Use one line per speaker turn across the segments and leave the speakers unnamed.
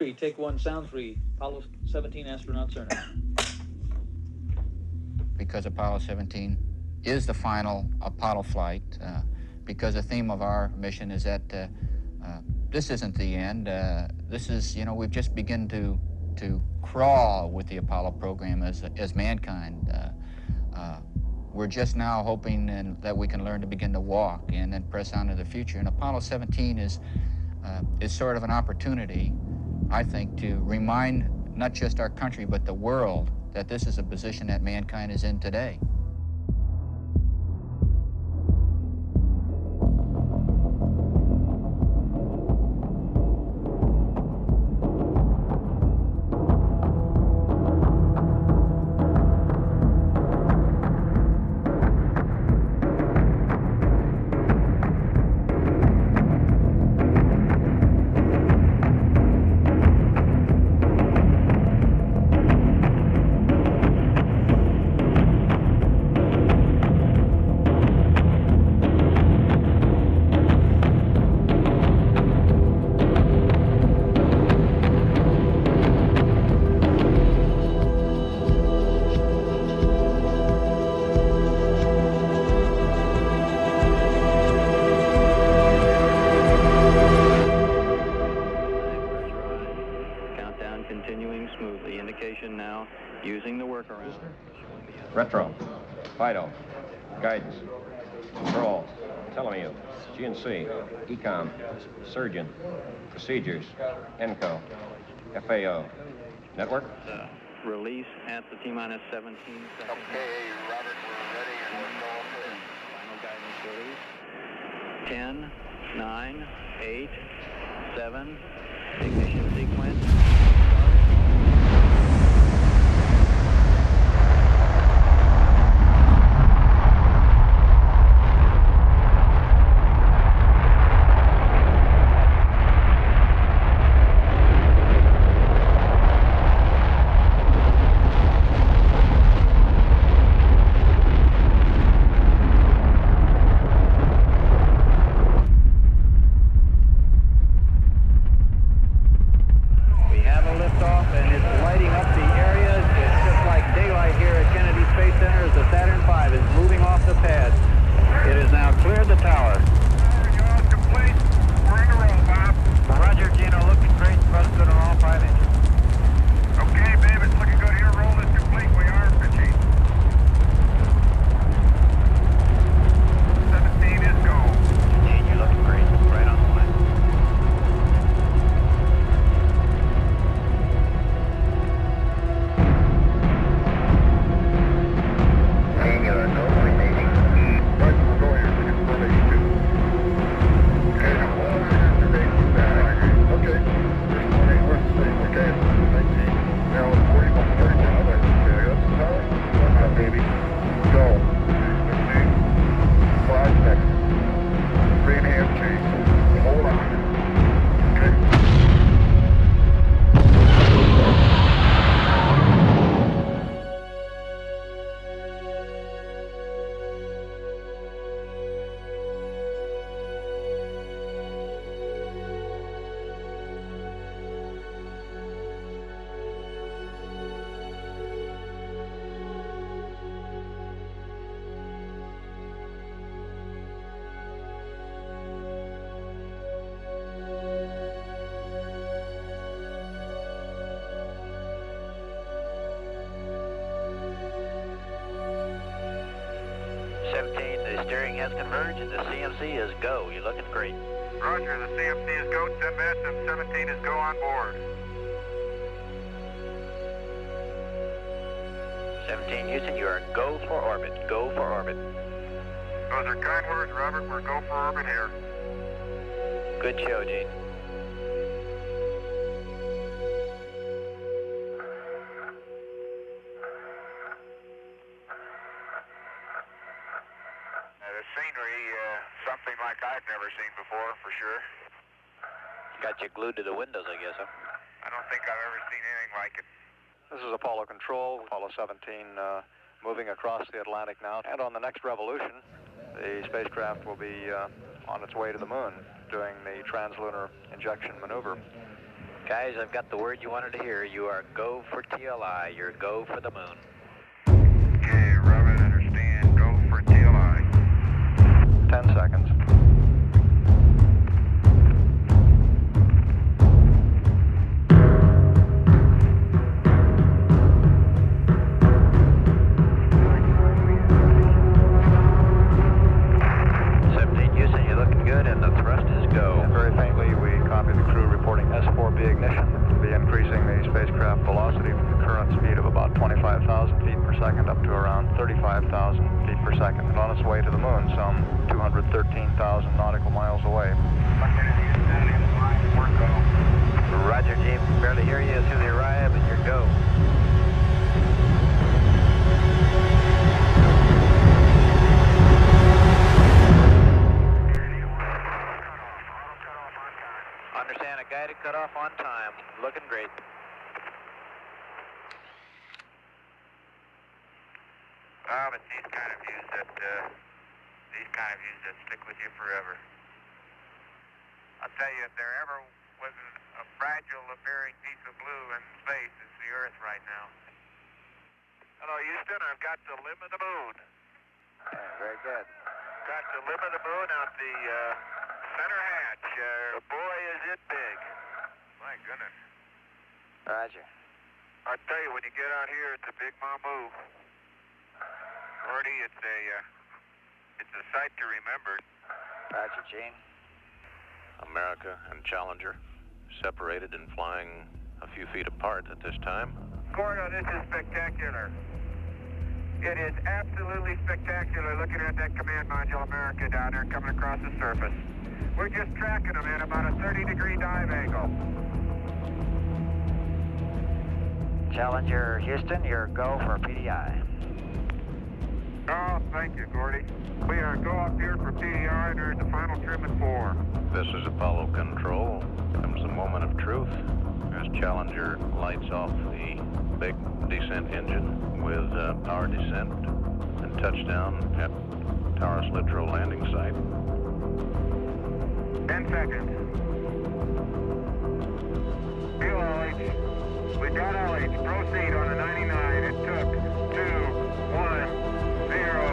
Take one, sound three. Apollo 17 astronauts are now.
Because Apollo 17 is the final Apollo flight, because the theme of our mission is that this isn't the end. This is, we've just begun to crawl with the Apollo program as mankind. We're just now hoping that we can learn to begin to walk and then press on to the future. And Apollo 17 is sort of an opportunity, I think, to remind not just our country but the world that this is a position that mankind is in today.
Retro, FIDO, guidance, control, telemute, GNC, ECOM, surgeon, procedures, ENCO, FAO, network.
Release at the T-minus 17 seconds.
Okay, Robert, we're ready and we're going.
Final guidance release. 10, 9, 8, 7, ignition sequence.
The steering has converged and the CMC is go. You're looking great.
Roger, the CMC is go. 10 minutes and 17 is go on board.
17 Houston, you are go for orbit. Go for orbit.
Those are kind words, Robert. We're go for orbit here.
Good show, Gene.
The scenery, something like I've never seen before, for sure.
Got you glued to the windows, I guess, huh?
I don't think I've ever seen anything like it.
This is Apollo Control, Apollo 17 moving across the Atlantic now. And on the next revolution, the spacecraft will be on its way to the moon doing the translunar injection maneuver.
Guys, I've got the word you wanted to hear. You are go for TLI. You're go for the moon.
Okay, Robert, understand. Go for TLI.
10 seconds. S4B ignition, be increasing the spacecraft velocity from the current speed of about 25,000 feet per second up to around 35,000 feet per second. And on its way to the moon, some 213,000 nautical miles away.
Roger, Gene. Barely hear you through the arrive, and you're go. Understand, a guided cutoff on time. Looking great.
Well, it's these kind of views that stick with you forever. I'll tell you, if there ever was a fragile appearing piece of blue in space, it's the Earth right now. Hello, Houston. I've got the limb of the moon.
Very good.
Got the limb of the moon out the center hatch. Boy, is it big. My goodness.
Roger.
I tell you, when you get out here, it's a big move. Gordy, it's a sight to remember.
Roger, Gene.
America and Challenger separated and flying a few feet apart at this time.
Gordo, this is spectacular. It is absolutely spectacular looking at that command module America down there coming across the surface. We're just tracking them at about a 30-degree dive angle.
Challenger, Houston, you're go for PDI.
Oh, thank you, Gordy. We are go up here for PDI, and there's the final trim at 4.
This is Apollo Control. Comes the moment of truth as Challenger lights off the big descent engine with power descent and touchdown at Taurus Littrow landing site.
10 seconds. Fuel LH. We got LH. Proceed on the 99. It took 2, 1, 0.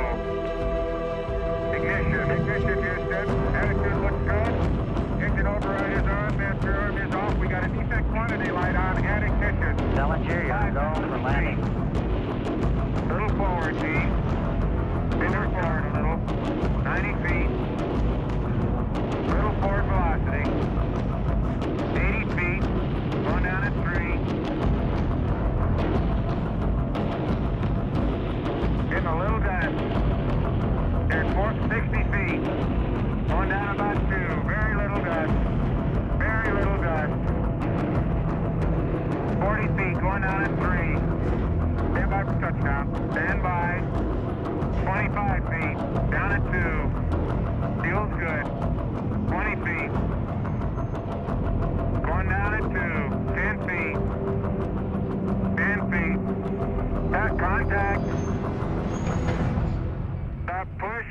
Ignition, Houston. Attitude looks good. Engine override is on. Master arm is off. We got a defect quantity light on. Add ignition.
Challenger, you're go for landing.
Little forward, G. Little forward a little. 90 feet. Little forward velocity. 80 feet. Going down at 3. Getting a little dust. There's 60 feet. Going down about 2. Very little dust. Very little dust. 40 feet. Going down at 3. Stand by for touchdown. Stand by. 25 feet. Down at 2. Feels good. 20 feet. Going down at 2. 10 feet. 10 feet. Got contact. Stop push.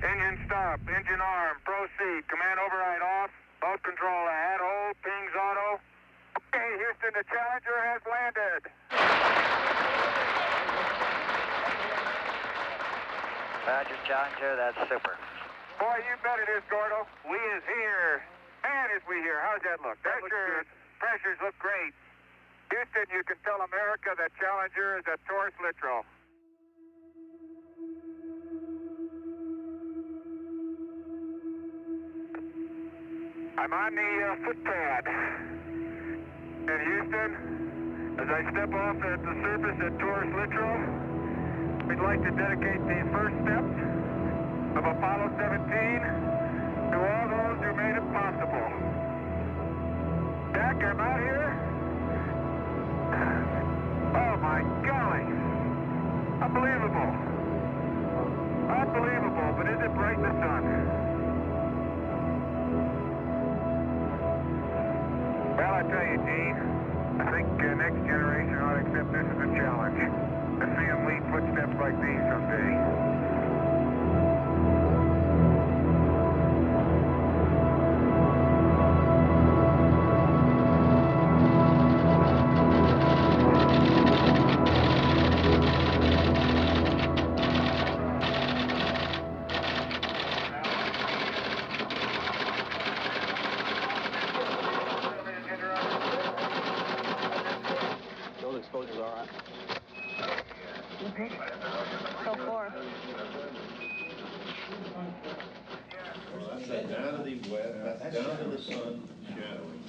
Engine stop. Engine arm. Proceed. Command override off. Boat control ahead. Hold. Pings auto. Okay, Houston, the Challenger has landed.
Roger, Challenger, that's super.
Boy, you bet it is, Gordo. We is here. Man, is we here. How's that look? Pressures look great. Houston, you can tell America that Challenger is at Taurus Littrow. I'm on the footpad. And Houston, as I step off at the surface at Taurus Littrow, we'd like to dedicate the first steps of Apollo 17 to all those who made it possible. Jack, I'm out here. Oh my golly. Unbelievable. Unbelievable, but is it bright in the sun? Well, I tell you, Gene, I think next generation ought to accept this as a challenge. To see them lead footsteps like these someday.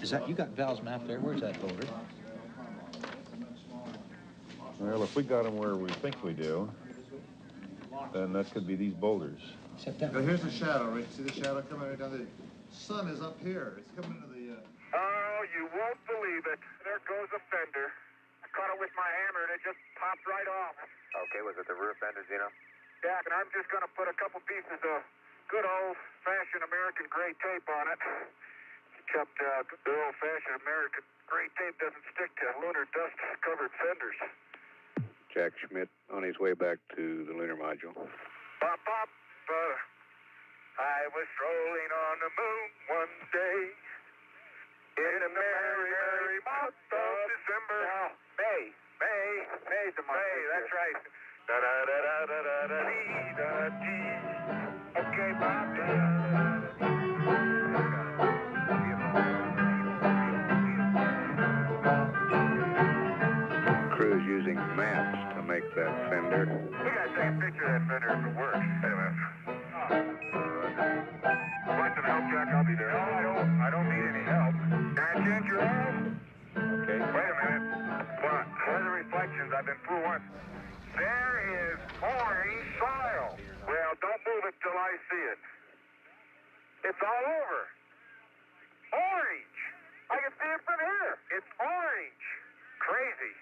Is that, you got Val's map there? Where's that boulder?
Well, if we got them where we think we do, then that could be these boulders.
Now here's the shadow, right? See the shadow coming right down? The sun is up here. It's coming into the...
Oh, you won't believe it. There goes a fender. I caught it with my hammer and it just popped right off.
Okay, was it the rear fender, Zeno?
Yeah, and I'm just going to put a couple pieces of good old-fashioned American gray tape on it. Except the old-fashioned American gray tape doesn't stick to lunar dust-covered fenders.
Jack Schmidt on his way back to the lunar module.
Bop, bop, I was strolling on the moon one day in a merry, merry month of December. Now, May's the month. May, that's right. Da-da-da-da-da-da-da-dee-da-dee. Okay, Bob.
Crew's using maps to make that fender.
We gotta take a picture of that fender if it works. Wait a minute. Want some help, Jack? I'll be there. No, I don't need any help. Can I change your arm?
Okay.
Wait a minute. What? Where are the reflections? I've been fooled once. There is orange soil. Well, don't move it till I see it. It's all over. Orange. I can see it from here. It's orange. Crazy.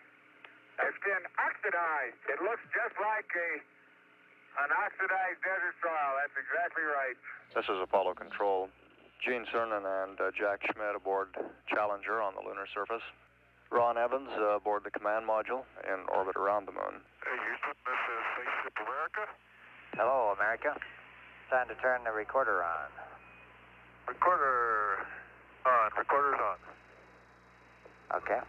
It's been oxidized. It looks just like an oxidized desert soil. That's exactly right.
This is Apollo Control. Gene Cernan and Jack Schmidt aboard Challenger on the lunar surface. Ron Evans aboard the command module in orbit around the moon.
Hey, Houston, this is Spaceship America.
Hello, America. Time to turn the recorder on.
Recorder on. Recorder's on.
Okay.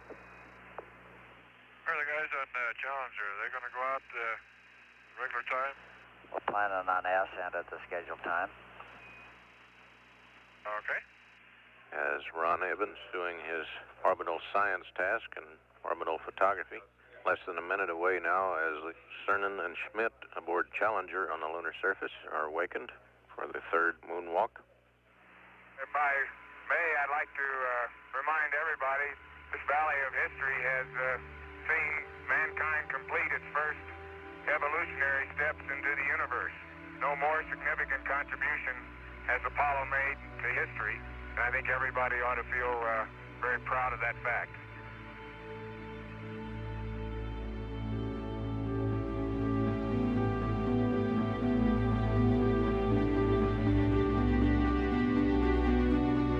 Where are the guys on Challenger? Are they going to go out regular time?
We're planning on ascent at the scheduled time.
Okay.
As Ron Evans doing his orbital science task and orbital photography. Less than a minute away now as Cernan and Schmidt aboard Challenger on the lunar surface are awakened for the third moonwalk.
If I may, I'd like to remind everybody this valley of history has seen mankind complete its first evolutionary steps into the universe. No more significant contribution has Apollo made to history, and I think everybody ought to feel very proud of that fact.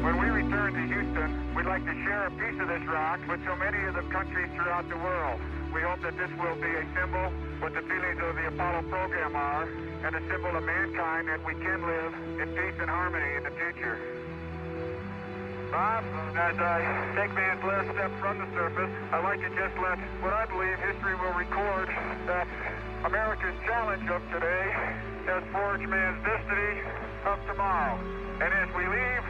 When we return to Houston, we'd like to share a piece of this rock with so many of the countries throughout the world. We hope that this will be a symbol what the feelings of the Apollo program are, and a symbol of mankind that we can live in peace and harmony in the future. Bob, as I take man's last step from the surface, I'd like to just let what I believe history will record that America's challenge of today has forged man's destiny of tomorrow. And as we leave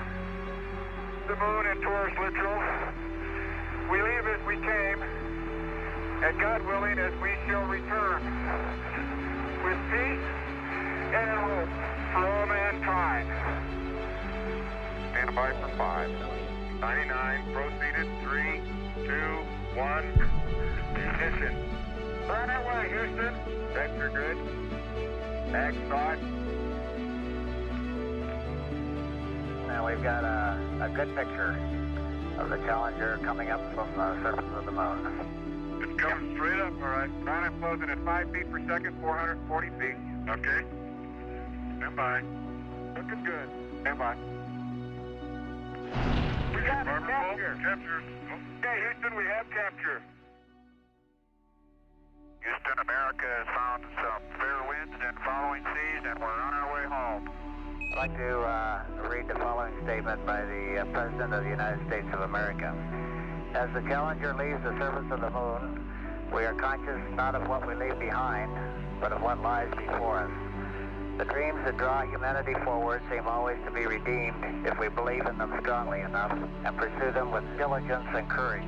the moon and Taurus Littoral, we leave as we came, and God willing, as we shall return, with peace and hope for all mankind. Stand by for 5. 99, proceeded, 3, 2, 1, ignition. On our way, Houston. Vector good. Mag start.
Now we've got a good picture of the Challenger coming up from the surface of the moon.
It's coming straight up, all right. Ground closing at 5 feet per second, 440 feet. Okay. Stand by. Looking good. Stand by. We got it. Capture. Capture. Okay, Houston, we have capture. Houston, America has found some fair winds and following seas, and we're on our way home.
I'd like to read the following statement by the President of the United States of America. As the Challenger leaves the surface of the moon, we are conscious not of what we leave behind, but of what lies before us. The dreams that draw humanity forward seem always to be redeemed if we believe in them strongly enough and pursue them with diligence and courage.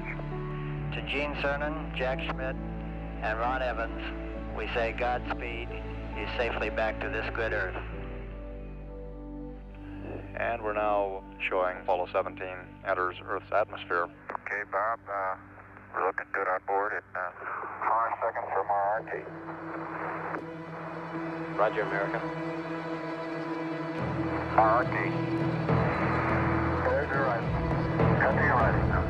To Gene Cernan, Jack Schmidt, and Ron Evans, we say Godspeed. You safely back to this good earth.
And we're now showing Apollo 17 enters Earth's atmosphere.
Okay, Bob, we're looking good on board at 5 seconds from our RT.
Roger, America.
RT. There's your right. Cut to your right now.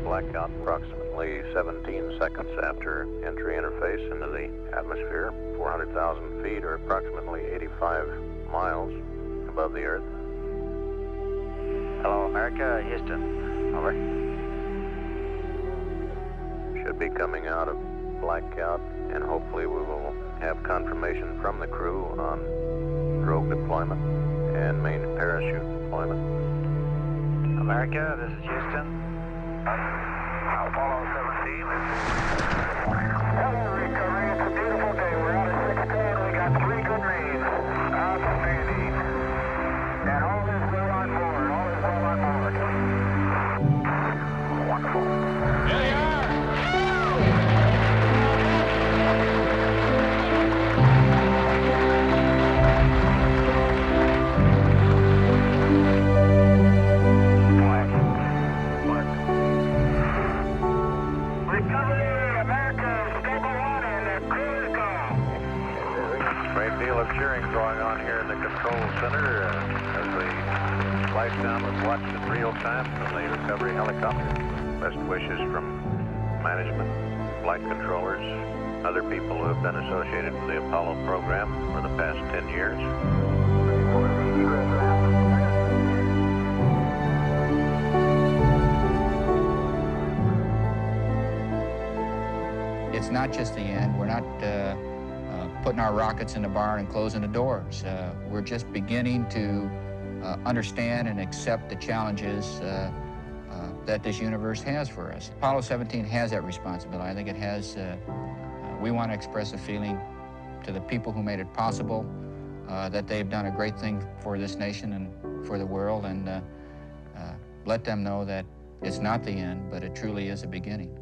Blackout approximately 17 seconds after entry interface into the atmosphere, 400,000 feet or approximately 85 miles above the Earth.
Hello, America. Houston. Over.
Should be coming out of blackout, and hopefully we will have confirmation from the crew on drogue deployment and main parachute deployment.
America, this is Houston.
Apollo 17. Hello, recovery. It's a beautiful day. We're out at 610. We got 3 good reads. Outstanding. And all is well on board. All is well on board. Wonderful. Here they are.
Cheering going on here in the control center as the splashdown was watched in real time from the recovery helicopter. Best wishes from management, flight controllers, other people who have been associated with the Apollo program for the past 10 years.
It's not just the end. We're not putting our rockets in the barn and closing the doors. We're just beginning to understand and accept the challenges that this universe has for us. Apollo 17 has that responsibility. I think it has, we want to express a feeling to the people who made it possible, that they've done a great thing for this nation and for the world, and let them know that it's not the end, but it truly is a beginning.